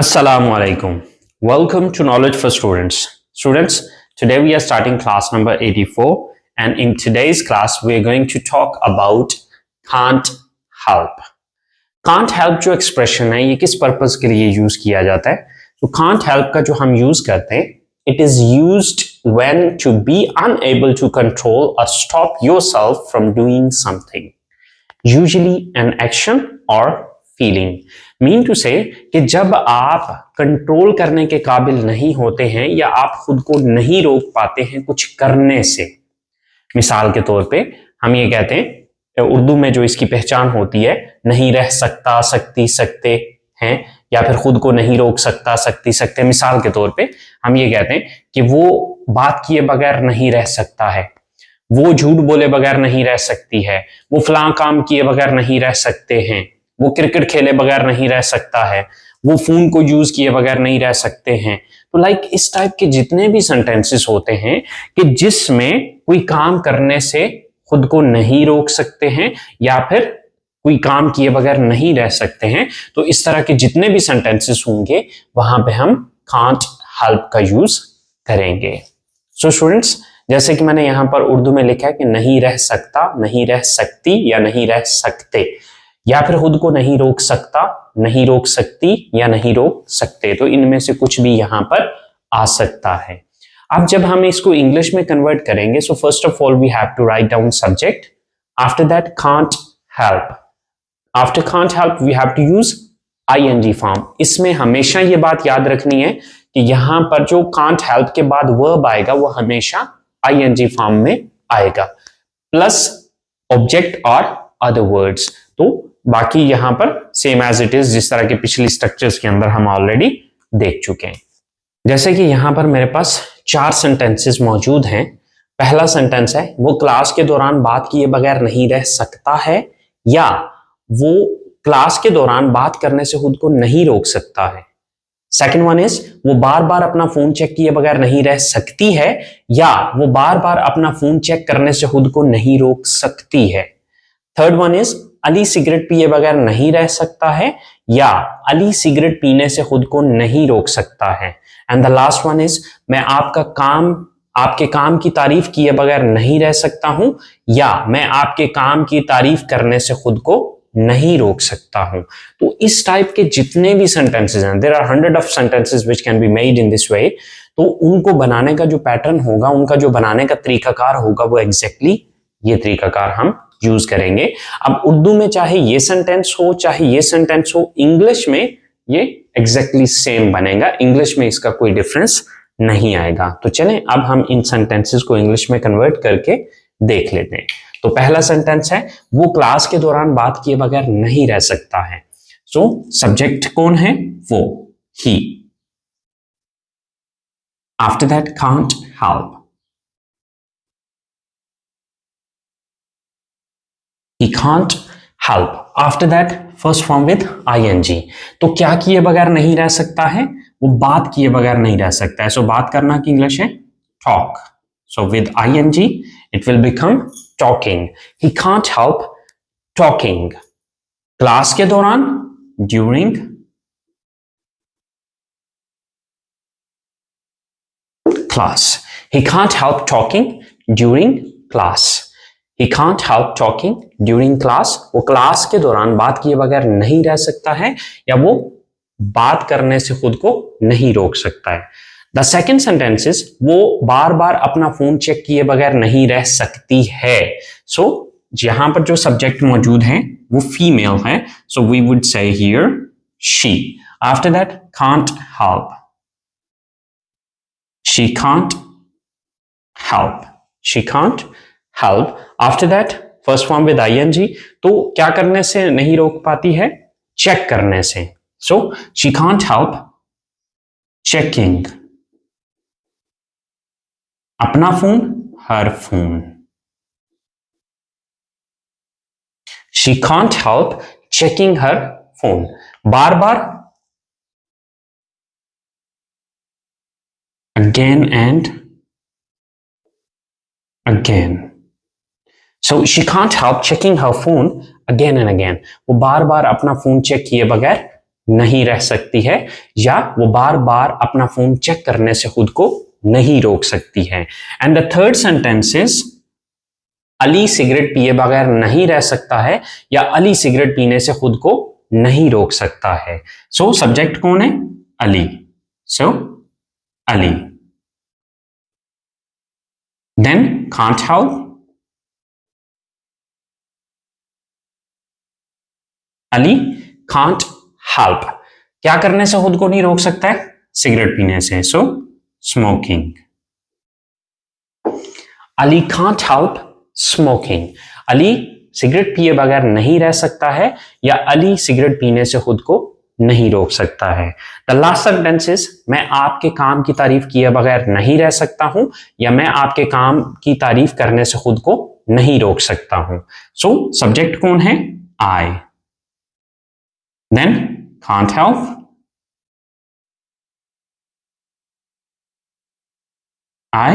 Assalamu alaikum. Welcome to Knowledge for Students. Students, today we are starting class number 84, and in today's class we are going to talk about can't help. Can't help जो expression है ये किस purpose के लिए use किया जाता है? तो can't help का जो हम use करते हैं, it is used when to be unable to control or stop yourself from doing something, usually an action or feeling. Mean to say कि जब आप कंट्रोल करने के काबिल नहीं होते हैं या आप खुद को नहीं रोक पाते हैं कुछ करने से. मिसाल के तौर पे हम ये कहते हैं, उर्दू में जो इसकी पहचान होती है, नहीं रह सकता, सकती, सकते हैं, या फिर खुद को नहीं रोक सकता, सकती, सकते. मिसाल के तौर पे हम ये कहते हैं कि वो बात किए बगैर नहीं रह सकता है, वो झूठ बोले बगैर नहीं रह सकती है, वो फलां काम किए बगैर नहीं रह सकते हैं, वो क्रिकेट खेले बगैर नहीं रह सकता है, वो फोन को यूज किए बगैर नहीं रह सकते हैं. तो लाइक इस टाइप के जितने भी सेंटेंसेस होते हैं कि जिसमें कोई काम करने से खुद को नहीं रोक सकते हैं या फिर कोई काम किए बगैर नहीं रह सकते हैं, तो इस तरह के जितने भी सेंटेंसेस होंगे वहां पे हम कांट हेल्प का यूज करेंगे. सो स्टूडेंट्स, जैसे कि मैंने यहां पर उर्दू में लिखा है कि नहीं रह सकता, नहीं रह सकती या नहीं रह सकते, या फिर खुद को नहीं रोक सकता, नहीं रोक सकती या नहीं रोक सकते, तो इनमें से कुछ भी यहां पर आ सकता है. अब जब हम इसको इंग्लिश में कन्वर्ट करेंगे, so first of all we have to write down subject, after that can't help, after can't help we have to use ING form. इसमें हमेशा ये बात याद रखनी है कि यहां पर जो कांट हेल्प के बाद वर्ब आएगा वो हमेशा आईएनजी फॉर्म में आएगा, प्लस ऑब्जेक्ट और अदर वर्ड्स. तो बाकी यहां पर सेम एज इट इज, जिस तरह के पिछली स्ट्रक्चर्स के अंदर हम ऑलरेडी देख चुके हैं. जैसे कि यहां पर मेरे पास 4 सेंटेंसेस मौजूद हैं. पहला सेंटेंस है, वो क्लास के दौरान बात किए बगैर नहीं रह सकता है, या वो क्लास के दौरान बात करने से खुद को नहीं रोक सकता है. सेकेंड वन इज, वो बार बार अपना फोन चेक किए बगैर नहीं रह सकती है, या वो बार बार अपना फोन चेक करने से खुद को नहीं रोक सकती है. Third one is, Ali cigarette पिए बगैर नहीं रह सकता है, या अली सिगरेट पीने से खुद को नहीं रोक सकता है. And the last one is, मैं आपके काम की तारीफ किए बगैर नहीं रह सकता हूं, या मैं आपके काम की तारीफ करने से खुद को नहीं रोक सकता हूं. तो इस टाइप के जितने भी सेंटेंसेस हैं, there are 100 of sentences which can be made in this way. तो उनको बनाने का जो पैटर्न होगा, उनका जो बनाने का तरीकाकार होगा, वो एग्जैक्टली ये तरीकाकार हम यूज करेंगे. अब उर्दू में चाहे ये सेंटेंस हो चाहे ये सेंटेंस हो, इंग्लिश में ये एग्जैक्टली सेम बनेगा. इंग्लिश में इसका कोई डिफरेंस नहीं आएगा. तो चलें अब हम इन सेंटेंसेस को इंग्लिश में कन्वर्ट करके देख लेते हैं. तो पहला सेंटेंस है, वो क्लास के दौरान बात किए बगैर नहीं रह सकता है. सो सब्जेक्ट कौन है? वो, he. After that can't help, he can't help. After that first form with ing. तो क्या किए बगैर नहीं रह सकता है? वो बात किए बगैर नहीं रह सकता है. सो बात करना की इंग्लिश है talk. So with ing it will become talking. He can't help talking. Class के दौरान, during class. He can't help talking during class. He can't help talking during class. वो क्लास के दौरान बात किए बगैर नहीं रह सकता है, या वो बात करने से खुद को नहीं रोक सकता है. द सेकेंड सेंटेंस इज, वो बार बार अपना फोन चेक किए बगैर नहीं रह सकती है. सो यहां पर जो सब्जेक्ट मौजूद है वो फीमेल है, so we would say here she. After that can't help, she can't help, she can't help. After that first form with ING. तो क्या करने से नहीं रोक पाती है? चेक करने से. So she can't help checking, अपना phone, her phone. She can't help checking her phone. बार बार, again and again. So she can't help checking her phone again and again. वो बार बार अपना फोन चेक किए बगैर नहीं रह सकती है, या वो बार बार अपना फोन चेक करने से खुद को नहीं रोक सकती है. And the third sentence is Ali cigarette पिए बगैर नहीं रह सकता है, या अली सिगरेट पीने से खुद को नहीं रोक सकता है. सो सब्जेक्ट कौन है? Ali. So Ali. Then can't help. Ali can't help. क्या करने से खुद को नहीं रोक सकता है? सिगरेट पीने से. So smoking. Ali can't help smoking. Ali cigarette पिए बगैर नहीं रह सकता है, या अली सिगरेट पीने से खुद को नहीं रोक सकता है. द लास्ट सेंटेंस इज मैं आपके काम की तारीफ किए बगैर नहीं रह सकता हूं, या मैं आपके काम की तारीफ करने से खुद को नहीं रोक सकता हूं. सो सब्जेक्ट कौन है? I. Then can't help. I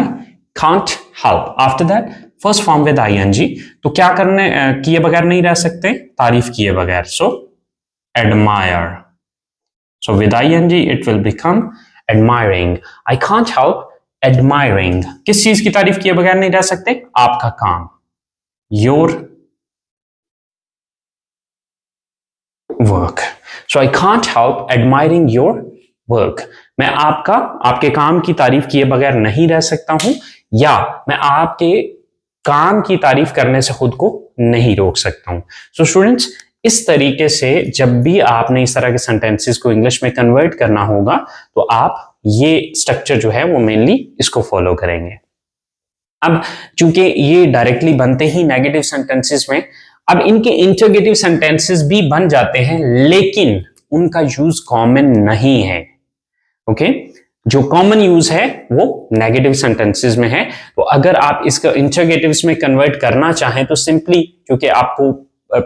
can't help. After that, first form with ing. तो क्या करने किए बगैर नहीं रह सकते? तारीफ किए बगैर. So admire. So with ing it will become admiring. I can't help admiring. किस चीज की तारीफ किए बगैर नहीं रह सकते? आपका काम. Your work. So I can't help admiring your work. मैं आपके काम की तारीफ किए बगैर नहीं रह सकता हूं, या मैं आपके काम की तारीफ करने से खुद को नहीं रोक सकता हूं. सो स्टूडेंट्स, इस तरीके से जब भी आपने इस तरह के सेंटेंसेस को इंग्लिश में कन्वर्ट करना होगा, तो आप ये स्ट्रक्चर जो है वो मेनली इसको फॉलो करेंगे. अब चूंकि ये डायरेक्टली बनते ही नेगेटिव सेंटेंसेस में, अब इनके इंटरगेटिव सेंटेंसेस भी बन जाते हैं, लेकिन उनका यूज कॉमन नहीं है. ओके जो कॉमन यूज है वो नेगेटिव सेंटेंसेस में है. तो अगर आप इसका इंटरगेटिव्स में कन्वर्ट करना चाहें तो सिंपली, क्योंकि आपको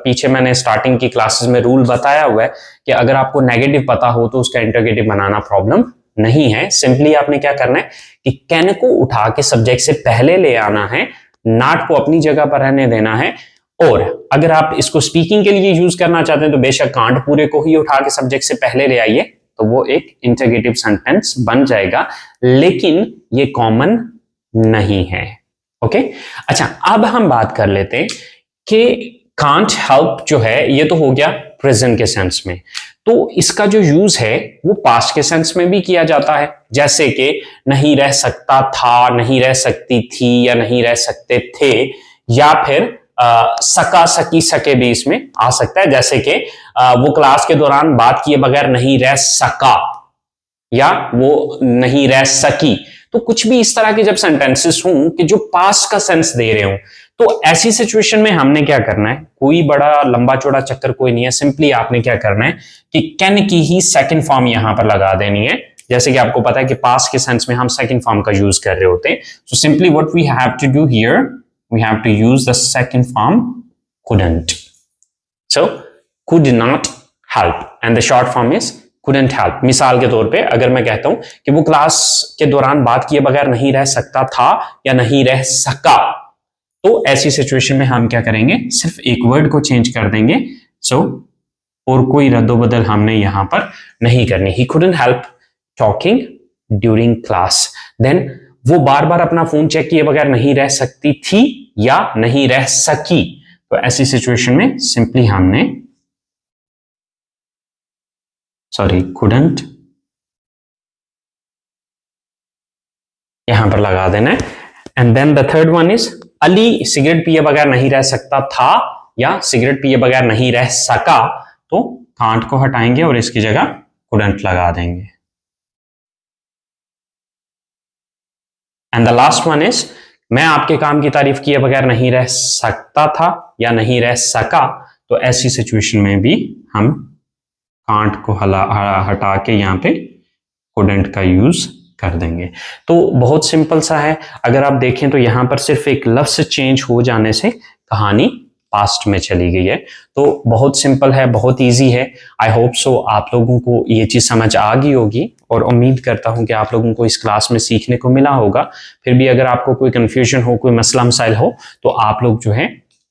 पीछे मैंने स्टार्टिंग की क्लासेस में रूल बताया हुआ है कि अगर आपको नेगेटिव पता हो तो उसका इंटरगेटिव बनाना प्रॉब्लम नहीं है. सिंपली आपने क्या करना है कि कैन को उठा के सब्जेक्ट से पहले ले आना है, नॉट को अपनी जगह पर रहने देना है. और अगर आप इसको स्पीकिंग के लिए यूज करना चाहते हैं तो बेशक कांट पूरे को ही उठा के सब्जेक्ट से पहले ले आइए, तो वो एक इंटरगेटिव सेंटेंस बन जाएगा, लेकिन ये कॉमन नहीं है. ओके अच्छा, अब हम बात कर लेते हैं कि कांट हेल्प जो है ये तो हो गया प्रेजेंट के सेंस में. तो इसका जो यूज है वो पास्ट के सेंस में भी किया जाता है, जैसे कि नहीं रह सकता था, नहीं रह सकती थी, या नहीं रह सकते थे, या फिर सका सकी सके भी इसमें आ सकता है, जैसे कि वो क्लास के दौरान बात किए बगैर नहीं रह सका, या वो नहीं रह सकी. तो कुछ भी इस तरह के जब सेंटेंसेस हों कि जो पास्ट का सेंस दे रहे हों, तो ऐसी सिचुएशन में हमने क्या करना है, कोई बड़ा लंबा चौड़ा चक्कर कोई नहीं है. सिंपली आपने क्या करना है कि कैन की ही सेकंड फॉर्म यहां पर लगा देनी है. जैसे कि आपको पता है कि पास्ट के सेंस में हम सेकंड फॉर्म का यूज कर रहे होते हैं. So simply what we have to do here, we have to use the second form couldn't. So could not help and the short form is couldn't help. मिसाल के तौर पे अगर मैं कहता हूं कि वो क्लास के दौरान बात किए बगैर नहीं रह सकता था या नहीं रह सका, तो ऐसी सिचुएशन में हम क्या करेंगे, सिर्फ एक वर्ड को चेंज कर देंगे. सो और कोई रद्दोबदल हमने यहां पर नहीं करनी. He couldn't help talking during class. Then वो बार बार अपना फोन चेक किए बगैर नहीं रह सकती थी या नहीं रह सकी. तो ऐसी सिचुएशन में सिंपली हमने couldn't यहां पर लगा देना है. And then the third one is Ali cigarette पिए बगैर नहीं रह सकता था या सिगरेट पिए बगैर नहीं रह सका, तो कांट को हटाएंगे और इसकी जगह couldn't लगा देंगे. And the last one is मैं आपके काम की तारीफ किए बगैर नहीं रह सकता था या नहीं रह सका. तो ऐसी सिचुएशन में भी हम कांट को हटा के यहाँ पे couldn't का यूज कर देंगे. तो बहुत सिंपल सा है. अगर आप देखें तो यहाँ पर सिर्फ एक लफ्ज चेंज हो जाने से कहानी पास्ट में चली गई है. तो बहुत सिंपल है, बहुत इजी है. आई होप सो आप लोगों को ये चीज समझ आ गई होगी, और उम्मीद करता हूं कि आप लोगों को इस क्लास में सीखने को मिला होगा. फिर भी अगर आपको कोई कंफ्यूजन हो, कोई मसला मसाइल हो, तो आप लोग जो है